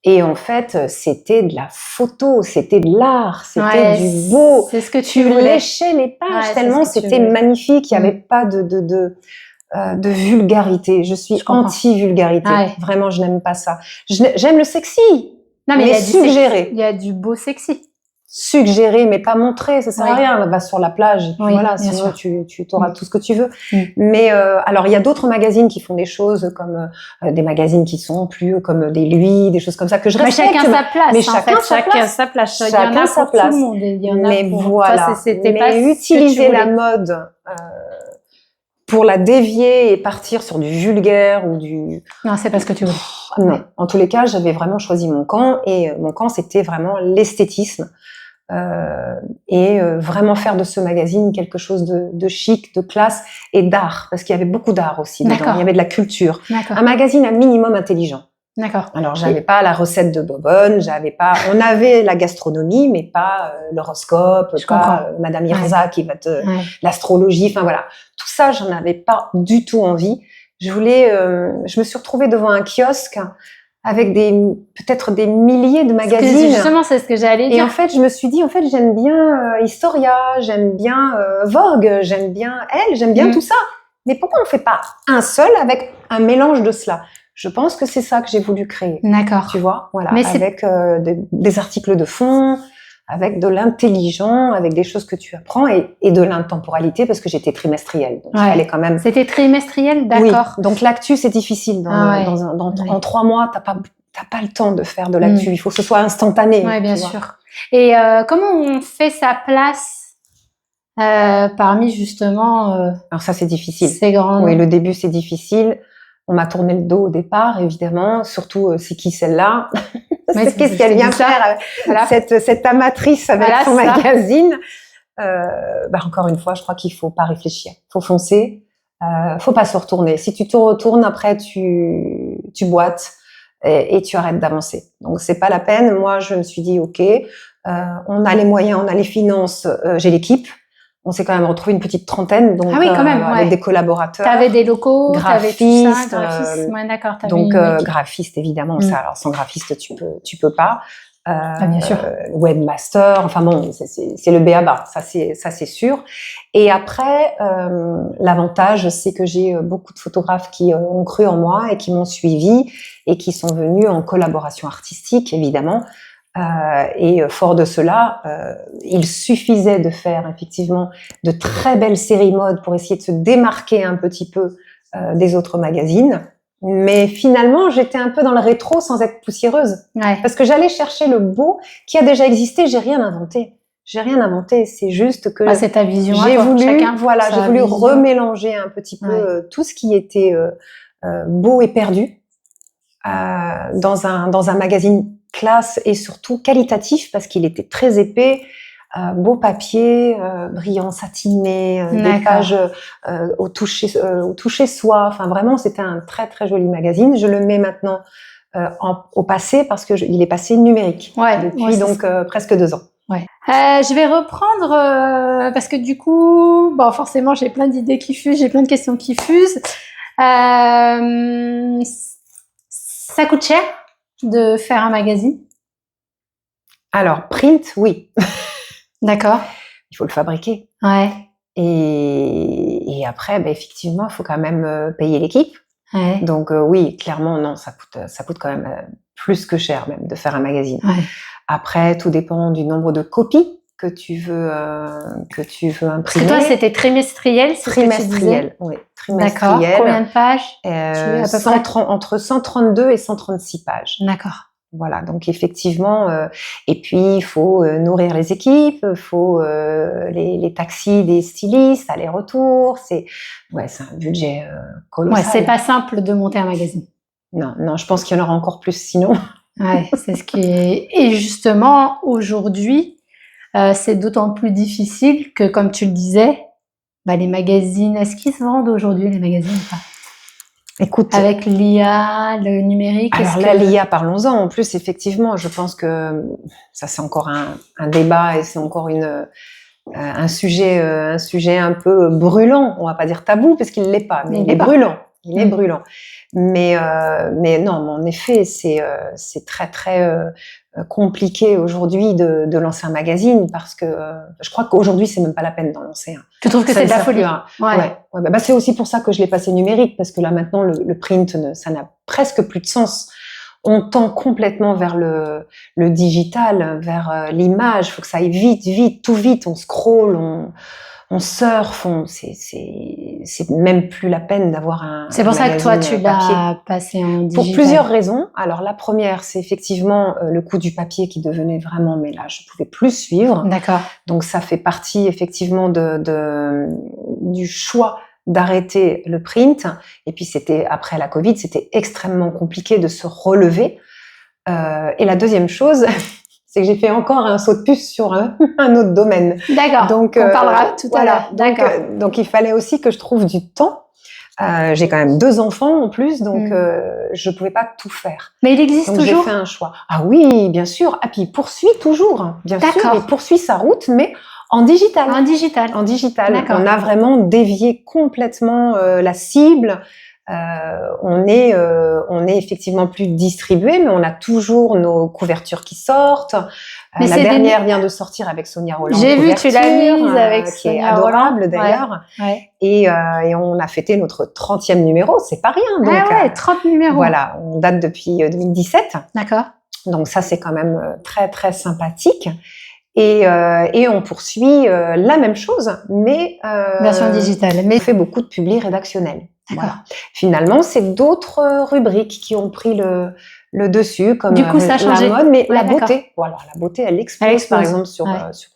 Et en fait, c'était de la photo, c'était de l'art, c'était du beau. C'est ce que tu léchais les pages tellement c'était magnifique. Il n'y avait pas de vulgarité. Je suis anti-vulgarité. Vraiment, je n'aime pas ça. J'aime le sexy, non, mais suggéré. Il y a du beau sexy. Suggérer mais pas montrer, ça sert à rien. Va sur la plage, voilà, sinon tu auras tout ce que tu veux. Mais alors il y a d'autres magazines qui font des choses comme des magazines qui sont plus comme des Lui, des choses comme ça que je respecte. Mais chacun sa place. Mais chacun sa place. Chacun sa place. Mais voilà. Mais utiliser la mode pour la dévier et partir sur du vulgaire ou du... Non, c'est pas ce que tu veux. Non. En tous les cas, j'avais vraiment choisi mon camp et mon camp, c'était vraiment l'esthétisme. Vraiment faire de ce magazine quelque chose de chic, de classe et d'art, parce qu'il y avait beaucoup d'art aussi dedans. Il y avait de la culture. Un magazine à minimum intelligent. D'accord. Alors, j'avais pas la recette de Bobonne, on avait la gastronomie, mais pas l'horoscope, pas Madame Irza qui va l'astrologie, enfin voilà. Tout ça, j'en avais pas du tout envie. Je me suis retrouvée devant un kiosque avec peut-être des milliers de magazines. Justement, c'est ce que j'allais dire. Et en fait, je me suis dit, j'aime bien Historia, j'aime bien Vogue, j'aime bien Elle, j'aime bien tout ça. Mais pourquoi on fait pas un seul avec un mélange de cela? Je pense que c'est ça que j'ai voulu créer. D'accord. Tu vois, voilà, avec des articles de fond, avec de l'intelligent, avec des choses que tu apprends et de l'intemporalité parce que j'étais trimestrielle. Donc, il fallait quand même. C'était trimestriel, d'accord. Oui. Donc, l'actu, c'est difficile. En 3 mois, t'as pas le temps de faire de l'actu. Il faut que ce soit instantané. Oui, bien sûr. Et comment on fait sa place parmi justement Alors ça, c'est difficile. Ces grandes... Oui, le début, c'est difficile. On m'a tourné le dos au départ, évidemment. Surtout, c'est qui celle-là? Qu'est-ce qu'elle vient faire, cette amatrice avec son magazine? Encore une fois, je crois qu'il faut pas réfléchir. Faut foncer. Faut pas se retourner. Si tu te retournes, après, tu boites et tu arrêtes d'avancer. Donc, c'est pas la peine. Moi, je me suis dit, OK, on a les moyens, on a les finances, j'ai l'équipe. On s'est quand même retrouvé une petite trentaine, donc quand même, avec des collaborateurs. T'avais des locaux, graphistes, d'accord. Donc graphiste évidemment, ça. Alors sans graphiste, tu peux pas. Bien sûr. Webmaster, enfin bon, c'est le b.a.-ba, ça c'est sûr. Et après, l'avantage, c'est que j'ai beaucoup de photographes qui ont cru en moi et qui m'ont suivi et qui sont venus en collaboration artistique, évidemment. Et fort de cela, il suffisait de faire effectivement de très belles séries mode pour essayer de se démarquer un petit peu des autres magazines. Mais finalement, j'étais un peu dans le rétro sans être poussiéreuse. Ouais. Parce que j'allais chercher le beau qui a déjà existé, j'ai rien inventé. J'ai rien inventé, c'est juste que C'est ta vision. j'ai voulu, Chacun j'ai voulu remélanger un petit peu Ouais. tout ce qui était beau et perdu dans un magazine classe et surtout qualitatif parce qu'il était très épais, beau papier, brillant satiné, des pages au toucher soie. Enfin vraiment, c'était un très très joli magazine. Je le mets maintenant au passé parce que il est passé numérique depuis donc presque 2 ans. Ouais. Je vais reprendre parce que du coup, bon, forcément, j'ai plein d'idées qui fusent, j'ai plein de questions qui fusent. Ça coûte cher de faire un magazine? Alors, print, oui. D'accord. Il faut le fabriquer. Ouais. Et après, effectivement, il faut quand même payer l'équipe. Ouais. Donc oui, clairement, non, ça coûte quand même plus que cher même de faire un magazine. Ouais. Après, tout dépend du nombre de copies que tu veux imprimer. Parce que toi, c'était trimestriel, c'est trimestriel, oui, trimestriel. D'accord. Combien de pages? Entre 132 et 136 pages. D'accord. Voilà, donc effectivement, et puis il faut nourrir les équipes, il faut les taxis des stylistes, aller-retour, c'est un budget colossal. Ouais, c'est pas simple de monter un magazine. Non, je pense qu'il y en aura encore plus sinon. Ouais, c'est ce qui est. Et justement, aujourd'hui, c'est d'autant plus difficile que, comme tu le disais, les magazines, est-ce qu'ils se vendent aujourd'hui, les magazines ou pas? Écoute, avec l'IA, le numérique. Alors là, l'IA, parlons-en. En plus, effectivement, je pense que ça, c'est encore un débat et c'est encore un sujet un peu brûlant. On va pas dire tabou parce qu'il l'est pas, mais il est brûlant. Il est brûlant. Mais non, en effet, c'est très très compliqué aujourd'hui de lancer un magazine parce que je crois qu'aujourd'hui c'est même pas la peine d'en lancer un. Tu trouves que c'est de la folie? Ouais. C'est aussi pour ça que je l'ai passé numérique parce que là maintenant le print ça n'a presque plus de sens. On tend complètement vers le digital, vers l'image. Il faut que ça aille vite, tout vite. On scrolle, on surfe, c'est même plus la peine d'avoir un. C'est pour ça que toi, tu l'as passé en digital. Pour plusieurs raisons. Alors, la première, c'est effectivement le coût du papier qui devenait vraiment, mais là, je pouvais plus suivre. D'accord. Donc, ça fait partie effectivement du choix d'arrêter le print. Et puis, après la Covid, c'était extrêmement compliqué de se relever. Et la deuxième chose, c'est que j'ai fait encore un saut de puce sur un autre domaine. D'accord. Donc, on parlera tout à l'heure. D'accord. Donc, il fallait aussi que je trouve du temps. J'ai quand même 2 enfants en plus, donc je pouvais pas tout faire. Mais il existe toujours. J'ai fait un choix. Ah oui, bien sûr. Ah puis il poursuit toujours, bien sûr. Il poursuit sa route, mais en digital. En digital. En digital. D'accord. On a vraiment dévié complètement la cible. On est effectivement plus distribué, mais on a toujours nos couvertures qui sortent. La dernière vient de sortir avec Sonia Rolland. J'ai vu, tu l'as mise avec qui est adorable d'ailleurs. Ouais. Et on a fêté notre 30e numéro, c'est pas rien. Donc, 30 numéros. Voilà, on date depuis 2017. D'accord. Donc ça, c'est quand même très très sympathique. Et on poursuit la même chose, mais version digitale. Mais on fait beaucoup de publi rédactionnel. Voilà. Finalement, c'est d'autres rubriques qui ont pris le dessus, comme du coup, ça a changé. la mode, mais la beauté. Voilà, la beauté, elle explose, par exemple sur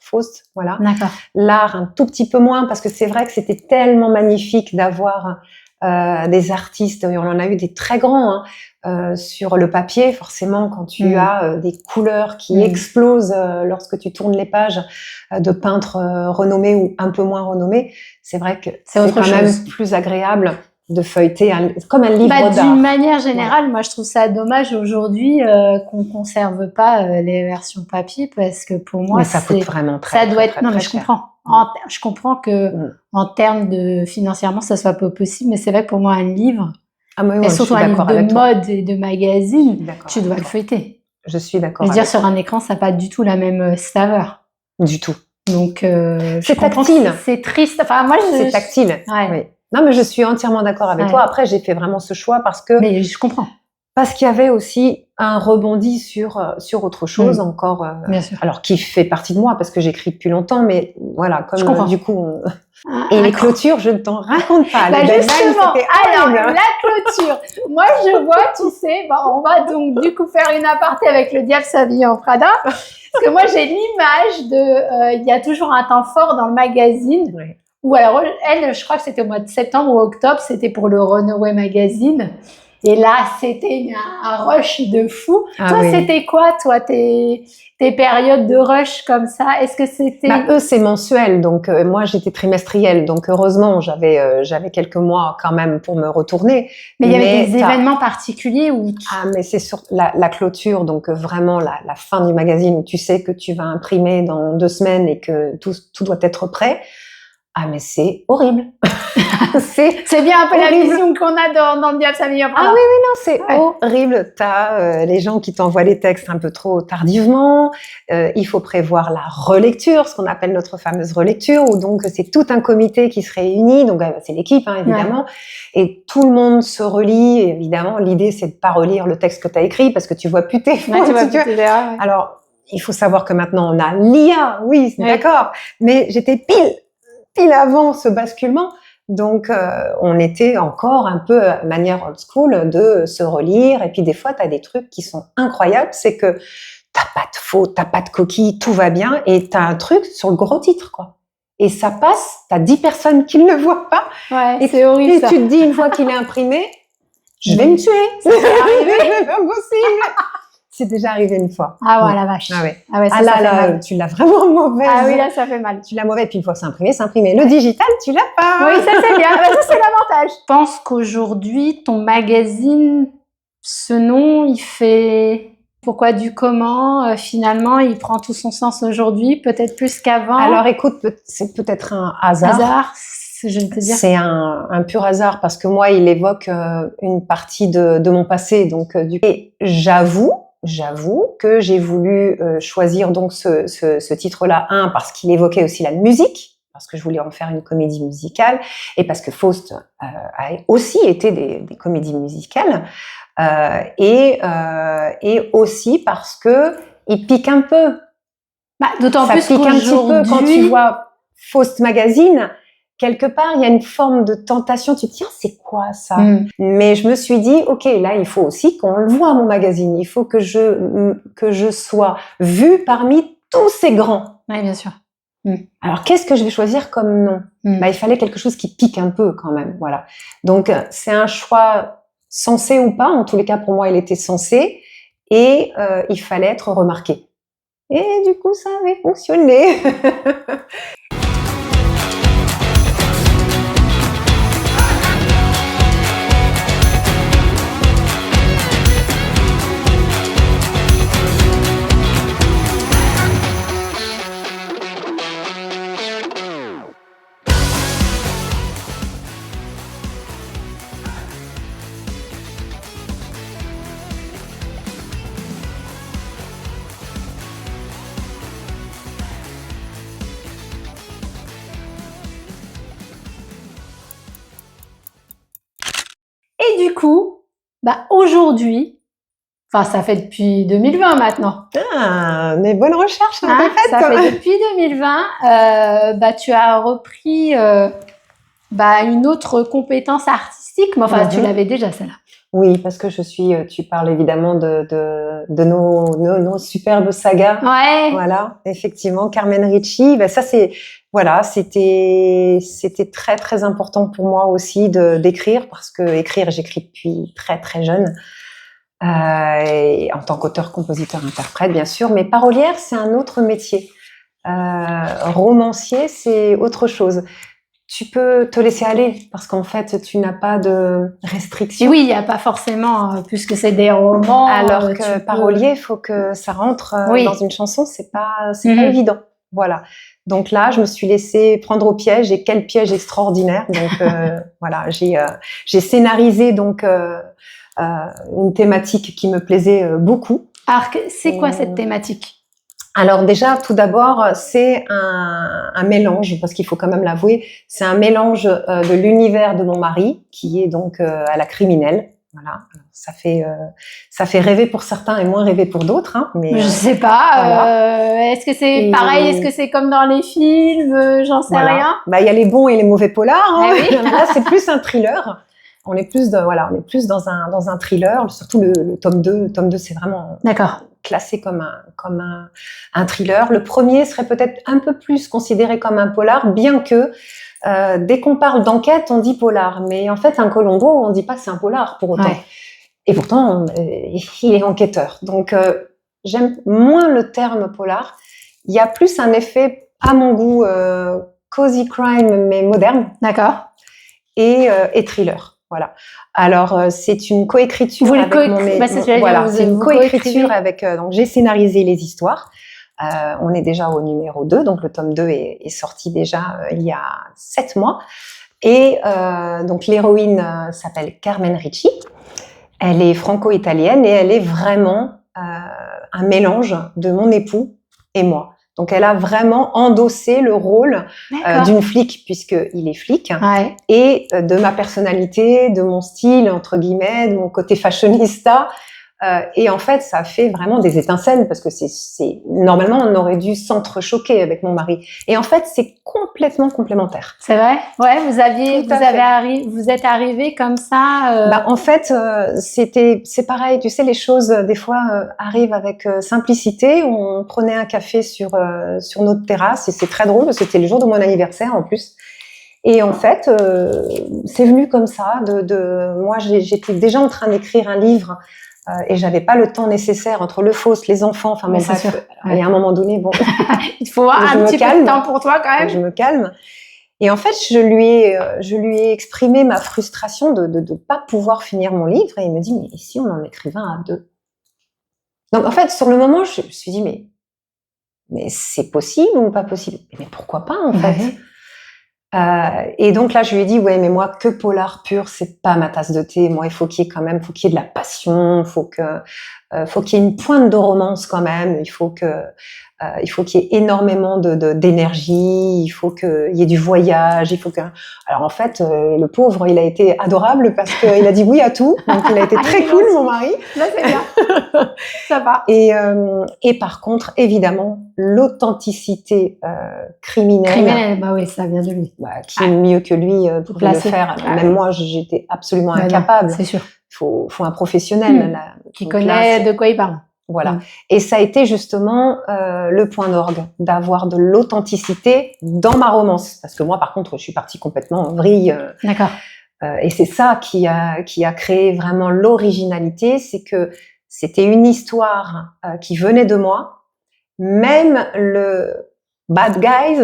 Faust. Voilà. D'accord. L'art, un tout petit peu moins, parce que c'est vrai que c'était tellement magnifique d'avoir des artistes, et on en a eu des très grands, sur le papier, forcément, quand tu as des couleurs qui explosent lorsque tu tournes les pages de peintres renommés ou un peu moins renommés, c'est vrai que c'est quand même plus agréable de feuilleter comme un livre d'art. D'une manière générale, moi je trouve ça dommage aujourd'hui qu'on conserve pas les versions papier parce que pour moi ça coûte vraiment très ça doit très, être très, non très mais je cher. comprends. Je comprends que en termes de financièrement ça soit pas possible, mais c'est vrai que pour moi un livre et surtout un livre de mode et de magazine, tu dois le feuilleter. Je suis d'accord. Je veux dire sur un écran ça n'a pas du tout la même saveur. Du tout. Donc c'est tactile. C'est triste. Enfin moi c'est tactile. Ouais. Oui. Non, mais je suis entièrement d'accord avec toi. Après, j'ai fait vraiment ce choix parce que. Mais je comprends. Parce qu'il y avait aussi un rebondi sur autre chose encore. Bien sûr. Alors, qui fait partie de moi parce que j'écris depuis longtemps, mais voilà, comme du coup. Et les clôtures, je ne t'en raconte pas. Justement, alors la clôture. moi, je vois, tu sais, bon, on va donc du coup faire une aparté avec Le Diable s'habille en Prada. Parce que moi, j'ai l'image de, il y a toujours un temps fort dans le magazine. Ouais. Ou alors, elle, je crois que c'était au mois de septembre ou octobre, c'était pour le Runaway Magazine. Et là, c'était un rush de fou. Ah toi, oui. c'était quoi, toi, tes périodes de rush comme ça? Est-ce que c'était... Eux, c'est mensuel, donc moi, j'étais trimestrielle. Donc, heureusement, j'avais quelques mois quand même pour me retourner. Mais il y avait des événements particuliers où... Ah, mais c'est sur la clôture, donc vraiment la fin du magazine où tu sais que tu vas imprimer dans 2 semaines et que tout doit être prêt. Ah, mais c'est horrible. C'est bien un peu horrible. la vision qu'on a dans Le Diable s'habille en Prada. Ah oui, non, c'est horrible. T'as les gens qui t'envoient les textes un peu trop tardivement. Il faut prévoir la relecture, ce qu'on appelle notre fameuse relecture, où donc c'est tout un comité qui se réunit. Donc c'est l'équipe, hein, évidemment. Et tout le monde se relit. Et évidemment, l'idée, c'est de pas relire le texte que tu as écrit parce que tu vois plus tes fautes. Alors, il faut savoir que maintenant, on a l'IA. Oui, d'accord. Mais j'étais pile avant ce basculement. Donc, on était encore un peu à manière old school de se relire. Et puis, des fois, tu as des trucs qui sont incroyables. C'est que t'as pas de faute, t'as pas de coquille, tout va bien. Et t'as un truc sur le gros titre, quoi. Et ça passe, t'as 10 personnes qui ne le voient pas. Ouais, et c'est horrible, ça. Tu te dis, une fois qu'il est imprimé, je vais me tuer. C'est impossible. C'est déjà arrivé une fois. Ah ouais, la vache. Ah ouais. Ah ouais, ça, là, ça fait mal. Tu l'as vraiment mauvaise. Ah oui, là, ça fait mal. Tu l'as mauvaise, puis une fois c'est imprimé. Le digital, tu l'as pas. Oui, ça c'est bien. Ça, c'est l'avantage. Je pense qu'aujourd'hui, ton magazine, ce nom, il fait pourquoi du comment. Finalement, il prend tout son sens aujourd'hui, peut-être plus qu'avant. Alors écoute, c'est peut-être un hasard. Je vais te dire. C'est un pur hasard parce que moi, il évoque une partie de mon passé. Donc, et j'avoue que j'ai voulu choisir donc ce titre-là, parce qu'il évoquait aussi la musique, parce que je voulais en faire une comédie musicale, et parce que Faust a aussi été des comédies musicales, et aussi parce que il pique un peu. D'autant ça plus pique un petit peu quand tu vois Faust Magazine. Quelque part, il y a une forme de tentation. Tu te dis, c'est quoi ça? Mais je me suis dit, ok, là, il faut aussi qu'on le voit, mon magazine. Il faut que je sois vue parmi tous ces grands. Oui, bien sûr. Alors, qu'est-ce que je vais choisir comme nom? Il fallait quelque chose qui pique un peu quand même. Voilà. Donc, c'est un choix sensé ou pas. En tous les cas, pour moi, il était sensé. Et il fallait être remarqué. Et du coup, ça avait fonctionné. Et du coup, aujourd'hui, ça fait depuis 2020 maintenant. Ah, mais bonne recherche, ça fait depuis 2020. Tu as repris une autre compétence artistique, mais tu l'avais déjà celle-là. Oui, parce que tu parles évidemment de nos superbes sagas. Ouais. Voilà, effectivement, Carmen Ricci. Ça c'était très très important pour moi aussi d'écrire, parce que j'écris depuis très très jeune. Et en tant qu'auteur, compositeur, interprète, bien sûr, mais parolière, c'est un autre métier. Romancier, c'est autre chose. Tu peux te laisser aller parce qu'en fait, tu n'as pas de restrictions. Oui, il n'y a pas forcément, puisque c'est des romans. Alors que parolier, il faut que ça rentre dans une chanson, c'est pas évident. Voilà. Donc là, je me suis laissée prendre au piège, et quel piège extraordinaire. Donc voilà, j'ai scénarisé donc une thématique qui me plaisait beaucoup. Alors, c'est quoi cette thématique? Alors déjà, tout d'abord, c'est un mélange, parce qu'il faut quand même l'avouer, c'est un mélange de l'univers de mon mari, qui est donc à la criminelle. Voilà, ça fait rêver pour certains et moins rêver pour d'autres. Hein, mais je sais pas. Voilà. Est-ce que c'est pareil? Est-ce que c'est comme dans les films? J'en sais rien. Il y a les bons et les mauvais polars. Hein. Oui. Là, c'est plus un thriller. On est plus dans un thriller, surtout le tome 2. Le tome 2, c'est vraiment classé comme un thriller. Le premier serait peut-être un peu plus considéré comme un polar, bien que dès qu'on parle d'enquête, on dit polar. Mais en fait, un Colombo, on dit pas que c'est un polar pour autant. Ouais. Et pourtant, il est enquêteur. Donc, j'aime moins le terme polar. Il y a plus un effet, à mon goût, cozy crime, mais moderne. D'accord. Et thriller. Voilà. Alors, c'est une coécriture avec c'est une coécriture avec. Donc, j'ai scénarisé les histoires. On est déjà au numéro 2, donc le tome 2 est sorti déjà il y a 7 mois. Et donc, l'héroïne s'appelle Carmen Ricci. Elle est franco-italienne et elle est vraiment un mélange de mon époux et moi. Donc, elle a vraiment endossé le rôle d'une flic, puisqu'il est flic, et de ma personnalité, de mon style, entre guillemets, de mon côté fashionista. Et en fait, ça fait vraiment des étincelles, parce que normalement, on aurait dû s'entrechoquer avec mon mari. Et en fait, c'est complètement complémentaire. C'est vrai? Ouais, vous êtes arrivés comme ça. En fait, c'est pareil. Tu sais, les choses des fois arrivent avec simplicité. On prenait un café sur notre terrasse et c'est très drôle. C'était le jour de mon anniversaire en plus. Et en fait, c'est venu comme ça. Moi, j'étais déjà en train d'écrire un livre. Et j'avais pas le temps nécessaire entre le Faust, les enfants, enfin bon bref, il y a un moment donné, bon, il faut avoir un petit peu de temps pour toi quand même. Je me calme. Et en fait, je lui ai exprimé ma frustration de pas pouvoir finir mon livre, et il me dit mais si on en écrivait un à 2. Donc en fait, sur le moment, je me suis dit mais c'est possible ou pas possible? Mais pourquoi pas en fait? Et donc là, je lui ai dit, ouais, mais moi, que polar pur, c'est pas ma tasse de thé. Moi, il faut qu'il y ait de la passion, faut qu'il y ait une pointe de romance quand même. Il faut qu'il y ait énormément d'énergie. Il faut qu'il y ait du voyage. Alors en fait, le pauvre, il a été adorable parce qu'il a dit oui à tout. Donc il a été très cool, mon mari. Là, c'est bien. Ça va. Et par contre, évidemment, l'authenticité criminelle. Bah oui, ça vient de lui. Qui est mieux que lui pour le faire. Même moi, j'étais absolument incapable. Non, c'est sûr. Faut un professionnel qui connaît de quoi il parle. Voilà. Et ça a été justement le point d'orgue, d'avoir de l'authenticité dans ma romance. Parce que moi, par contre, je suis partie complètement en vrille. D'accord. Et c'est ça qui a créé vraiment l'originalité, c'est que c'était une histoire qui venait de moi. Même le bad guys,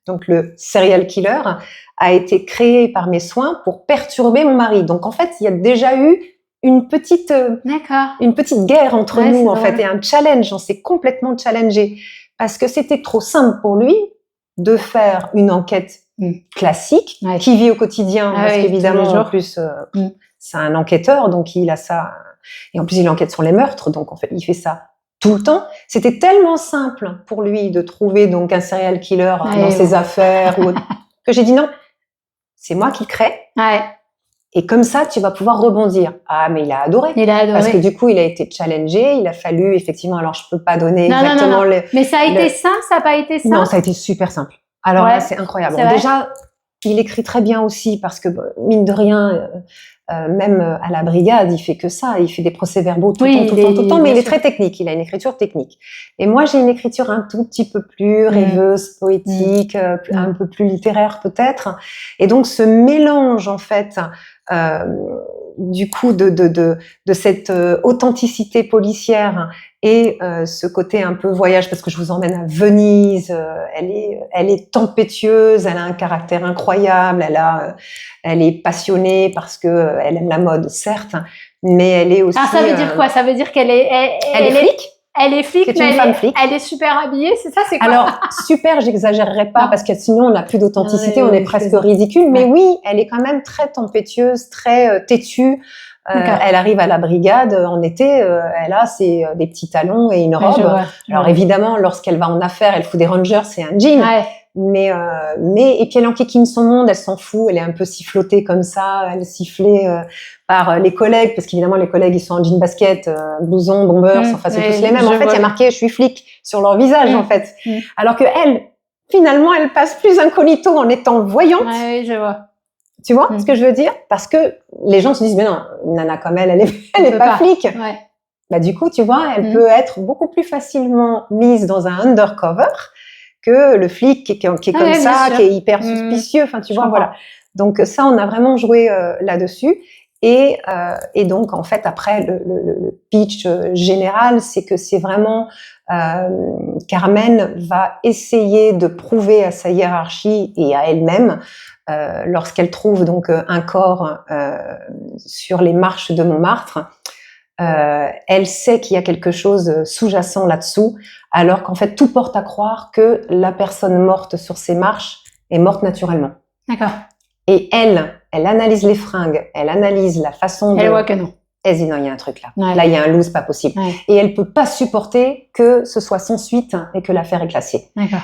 donc le serial killer, a été créé par mes soins pour perturber mon mari. Donc en fait, il y a déjà eu une petite guerre entre nous en fait, et un challenge. On s'est complètement challengé parce que c'était trop simple pour lui de faire une enquête classique qui vit au quotidien, parce qu'évidemment en plus c'est un enquêteur, donc il a ça, et en plus il enquête sur les meurtres, donc en fait il fait ça tout le temps. C'était tellement simple pour lui de trouver donc un serial killer dans ses affaires que j'ai dit non, c'est moi qui crée. Et comme ça, tu vas pouvoir rebondir. Ah, mais il a adoré. Parce que du coup, il a été challengé. Il a fallu, effectivement, alors je peux pas donner exactement non. Mais ça a été simple, ça n'a pas été simple? Non, ça a été super simple. Alors là, c'est incroyable. C'est déjà, il écrit très bien aussi parce que, mine de rien, même à la brigade, il fait que ça. Il fait des procès-verbaux tout le temps, mais il est très technique. Il a une écriture technique. Et moi, j'ai une écriture un tout petit peu plus rêveuse, poétique, un peu plus littéraire peut-être. Et donc, ce mélange, en fait, du coup de cette authenticité policière et ce côté un peu voyage, parce que je vous emmène à Venise, elle est tempétueuse, elle a un caractère incroyable, elle est passionnée parce que elle aime la mode, certes, mais elle est aussi... Ah, ça veut dire quoi? Ça veut dire qu'elle est... Elle est flic. Elle est flic, mais elle est super habillée, c'est ça? C'est quoi? Alors, super, j'exagérerais pas, parce que sinon on n'a plus d'authenticité, on est presque ridicule, mais oui, elle est quand même très tempétueuse, très têtue. Elle arrive à la brigade en été, elle a des petits talons et une robe. Alors évidemment, lorsqu'elle va en affaires, elle fout des Rangers et un jean. Mais et puis elle enquiquine son monde, elle s'en fout, elle est un peu sifflotée comme ça, elle est sifflée par les collègues, parce qu'évidemment les collègues ils sont en jean basket, blouson, bombers, enfin c'est tous les mêmes. En fait, il y a marqué je suis flic sur leur visage en fait. Alors que elle, finalement, elle passe plus incognito en étant voyante. Oui, je vois. Tu vois ce que je veux dire? Parce que les gens se disent, mais non, une nana comme elle est pas flic. Ouais. Bah, du coup, tu vois, elle peut être beaucoup plus facilement mise dans un undercover que le flic qui est comme ça, qui est hyper suspicieux. Enfin, tu vois, voilà. Donc ça, on a vraiment joué là-dessus. Et donc, en fait, après, le pitch général, c'est que c'est vraiment Carmen va essayer de prouver à sa hiérarchie et à elle-même, lorsqu'elle trouve donc un corps sur les marches de Montmartre, elle sait qu'il y a quelque chose sous-jacent là-dessous, alors qu'en fait, tout porte à croire que la personne morte sur ces marches est morte naturellement. D'accord. Et elle analyse les fringues, elle analyse la façon de... Elle voit que non. Elle dit non, il y a un truc là. Ouais. Là, il y a un loose, pas possible. Ouais. Et elle peut pas supporter que ce soit sans suite et que l'affaire est classée. D'accord.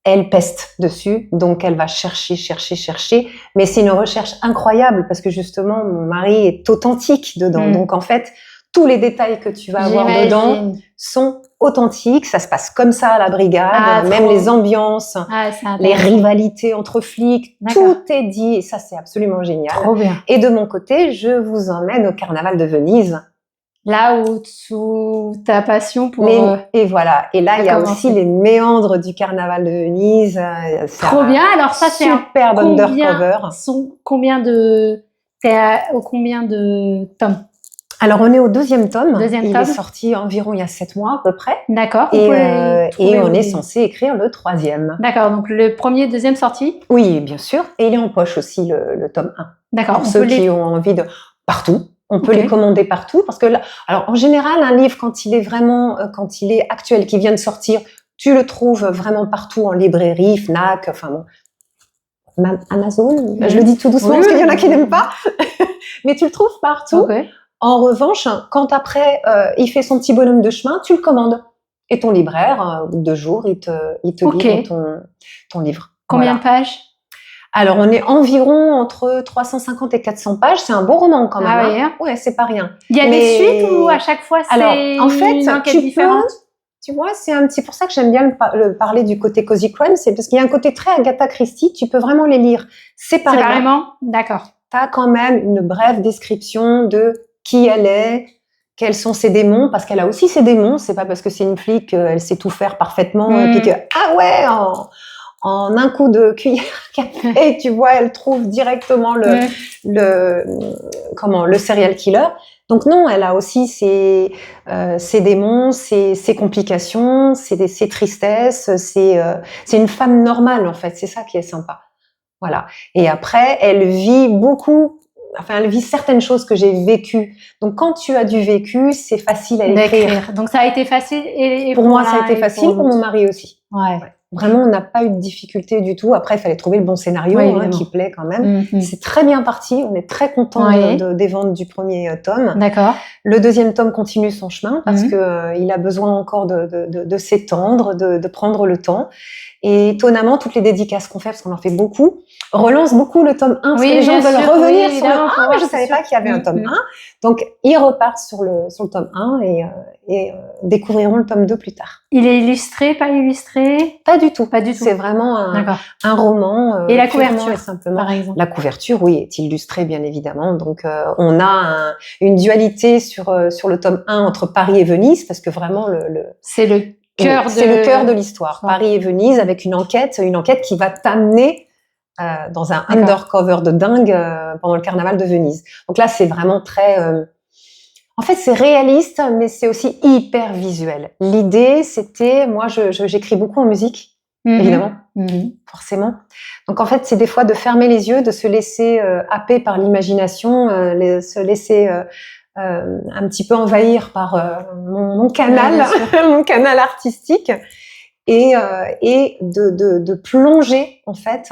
Elle peste dessus, donc elle va chercher. Mais c'est une recherche incroyable parce que justement, mon mari est authentique dedans. Donc en fait, tous les détails que tu vas avoir dedans sont authentiques. Ça se passe comme ça à la brigade, même les ambiances, les rivalités entre flics, tout est dit. Et ça, c'est absolument génial. Trop bien. Et de mon côté, je vous emmène au Carnaval de Venise. Là où ta passion pour... Et voilà. Et là, il y a aussi les méandres du Carnaval de Venise. Trop bien. Alors ça, c'est un super undercover. T'es au combien de tomes? Alors, on est au 2e tome. Il est sorti environ il y a 7 mois à peu près. D'accord. Et on est censé écrire le 3e. D'accord. Donc, le 1er, 2e sorti? Oui, bien sûr. Et il est en poche aussi, le tome 1. D'accord. Pour ceux qui ont envie de... Partout. On peut les commander partout parce que là, alors en général, un livre quand il est actuel, qui vient de sortir, tu le trouves vraiment partout en librairie, Fnac, enfin bon, même Amazon. Je le dis tout doucement parce qu'il y en a qui n'aiment pas, mais tu le trouves partout. En revanche, quand après il fait son petit bonhomme de chemin, tu le commandes et ton libraire, au bout de 2 jours, il te livre ton livre. Combien de pages? Alors, on est environ entre 350 et 400 pages. C'est un beau roman quand même. Ah oui, hein. Ouais, c'est pas rien. Il y a des suites ou à chaque fois c'est une enquête différente? Tu vois, c'est un petit pour ça que j'aime bien le parler du côté Cozy Crime, c'est parce qu'il y a un côté très Agatha Christie. Tu peux vraiment les lire séparément. Séparément, d'accord. T'as quand même une brève description de qui elle est, quels sont ses démons, parce qu'elle a aussi ses démons. C'est pas parce que c'est une flic qu'elle sait tout faire parfaitement et puis que en un coup de cuillère à café, tu vois, elle trouve directement le serial killer. Donc non, elle a aussi ses démons, ses complications, ses tristesses. C'est une femme normale en fait. C'est ça qui est sympa. Voilà. Et après, elle vit certaines choses que j'ai vécues. Donc quand tu as du vécu, c'est facile à écrire. Donc ça a été facile et pour moi, ça a été facile, pour mon mari aussi. Ouais. Vraiment, on n'a pas eu de difficulté du tout. Après, il fallait trouver le bon scénario qui plaît quand même. C'est très bien parti. On est très content des ventes du 1er tome. D'accord. Le 2e tome continue son chemin parce que il a besoin encore de s'étendre, de prendre le temps. Et étonnamment, toutes les dédicaces qu'on fait, parce qu'on en fait beaucoup, relancent beaucoup le tome 1. Parce que les gens veulent revenir sur le 1. Mais je savais pas qu'il y avait un tome 1. Donc, ils repartent sur le tome 1 et découvriront le tome 2 plus tard. Il est illustré, pas illustré? Pas du tout. Pas du tout. C'est vraiment un roman. Et la couverture, simplement. Par exemple. La couverture, oui, est illustrée, bien évidemment. Donc, on a une dualité sur le tome 1 entre Paris et Venise, parce que vraiment c'est le cœur de l'histoire. Paris et Venise, avec une enquête qui va t'amener dans un undercover de dingue pendant le carnaval de Venise. Donc là, c'est vraiment très... En fait, c'est réaliste, mais c'est aussi hyper visuel. L'idée, c'était... Moi, j'écris beaucoup en musique, évidemment, forcément. Donc, en fait, c'est des fois de fermer les yeux, de se laisser happer par l'imagination, se laisser... un petit peu envahir par mon canal, mon canal artistique, et de plonger en fait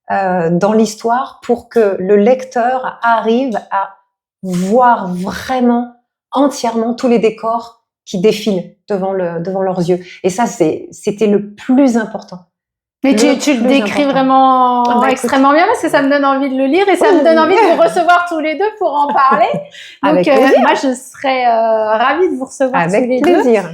dans l'histoire pour que le lecteur arrive à voir vraiment entièrement tous les décors qui défilent devant leurs yeux. Et ça, c'était le plus important. Mais tu le plus décris important. vraiment Ah bah, extrêmement bien parce que ça me donne envie de le lire et ça me donne envie de vous recevoir tous les deux pour en parler. Donc, Avec plaisir. moi, je serais ravie de vous recevoir tous les Avec deux. plaisir.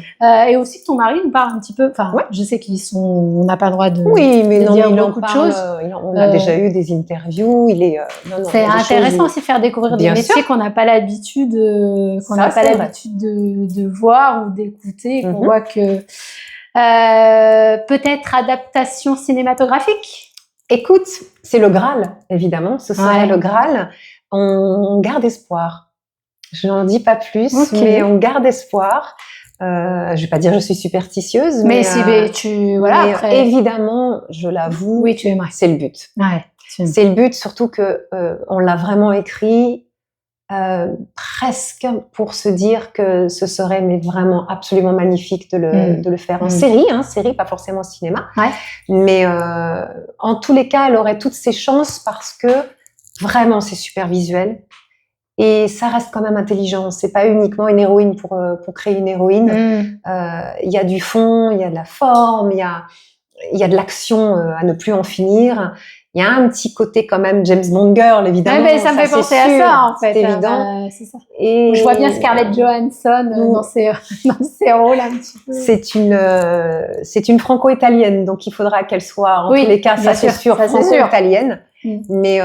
Et aussi que ton mari nous parle un petit peu. Enfin, Ouais. je sais on n'a pas le droit de. Oui, mais de non, dire il en beaucoup de parle. choses. On a déjà eu des interviews. Il est. Non, non, il C'est y a des intéressant choses, aussi de faire découvrir des Bien métiers sûr. qu'on n'a pas l'habitude, Ça, c'est vrai. de voir ou d'écouter, et qu'on Mhm. voit que peut-être adaptation cinématographique. Écoute, c'est le Graal, évidemment. Ce serait Ouais. le Graal. On garde espoir. Je n'en dis pas plus, Ok. mais on garde espoir. Je vais pas dire je suis superstitieuse, Mais si tu voilà mais après. évidemment, je l'avoue, Oui, tu aimerais. c'est le but. Ouais. C'est le but, surtout que on l'a vraiment écrit presque pour se dire que ce serait mais vraiment absolument magnifique de le faire en série, pas forcément au cinéma. Ouais. Mais en tous les cas, elle aurait toutes ses chances parce que vraiment c'est super visuel et ça reste quand même intelligent. C'est pas uniquement une héroïne pour créer une héroïne. Il y a du fond, il y a de la forme, il y a de l'action à ne plus en finir. Il y a un petit côté quand même James Bond girl, évidemment. Ouais, ça me fait penser à ça, en fait. C'est évident. C'est ça. Et je vois bien Scarlett Johansson dans ses rôles un petit peu. C'est une franco-italienne, donc il faudra qu'elle soit, en tous les cas, ça c'est sûr, franco-italienne. Mais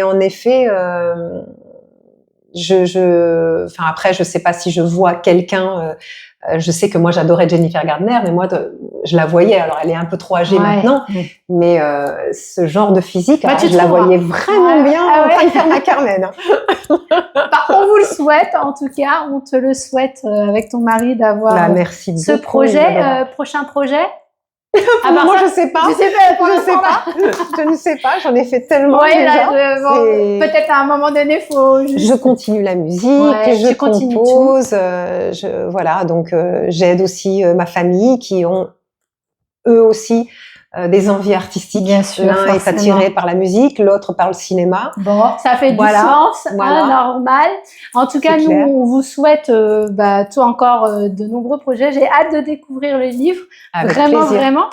en effet, enfin après, je sais pas si je vois quelqu'un. Je sais que moi j'adorais Jennifer Gardner, mais moi je la voyais. Alors elle est un peu trop âgée maintenant, mais ce genre de physique, je la voyais vraiment bien en train de faire ma Carmen. On vous le souhaite, en tout cas, on te le souhaite avec ton mari d'avoir ce projet. Prochain projet. Moi, je sais pas. Je ne sais pas. J'en ai fait tellement déjà. Peut-être à un moment donné, faut. Je continue la musique, je compose, voilà. Donc, j'aide aussi ma famille qui ont eux aussi des envies artistiques. Bien sûr. L'un est attiré par la musique, l'autre par le cinéma. Bon, ça fait du sens, normal. En tout cas, nous, on vous souhaite encore de nombreux projets. J'ai hâte de découvrir le livre. Avec vraiment, plaisir. vraiment.